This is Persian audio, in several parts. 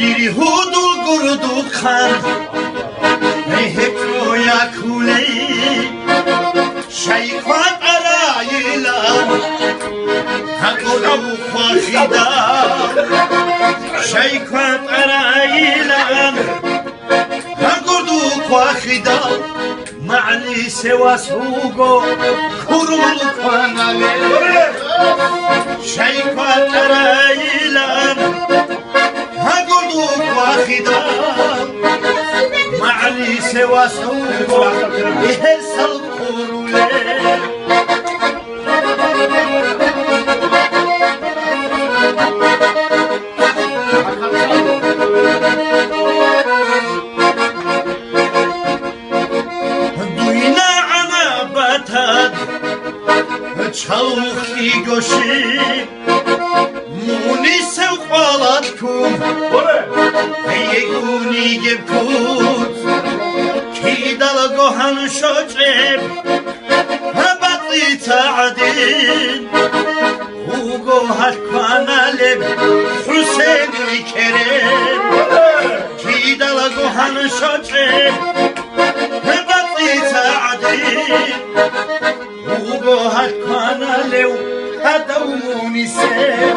دیری هودو گردو خان هکرو یا کولی شیخوان ارائیلان هکرو خواهیدا شیخوان ارائیلان هکرو خواهیدا معنی سواس هوگو کرول خاناله شیخوان ارائیلان هکرو خواهیدا معنی سواس هوگو هرسل کوروله چاوخی گوشی مونی سوالات کن یگونی گبکوت کی دل گوهن شجب هبطی تعدین او گوهر کانالب حسین کرم کی دل گوهن شجب هبطی تعدین او هر کانالو هدومونی سر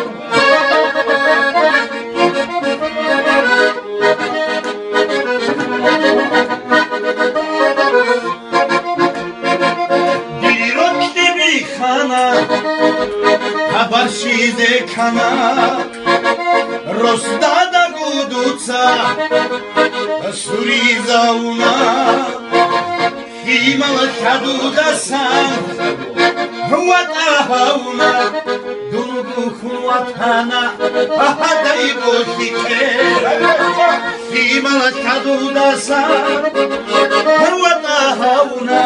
دیرک دیبی خانا هبر شیده کنا رستادا گودوچا سوریزا اونا خیمال کدودا سان وطاهونا دنگوكم وطانا أحدي بوشيكي في ملكة داسا وطاهونا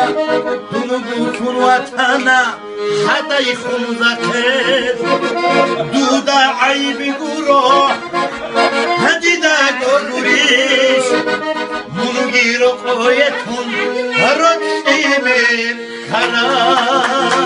دنگوكم وطانا حدي خمزكي دودا عيب قروح هديدا قروريش منغير قويتهم رجي من خراب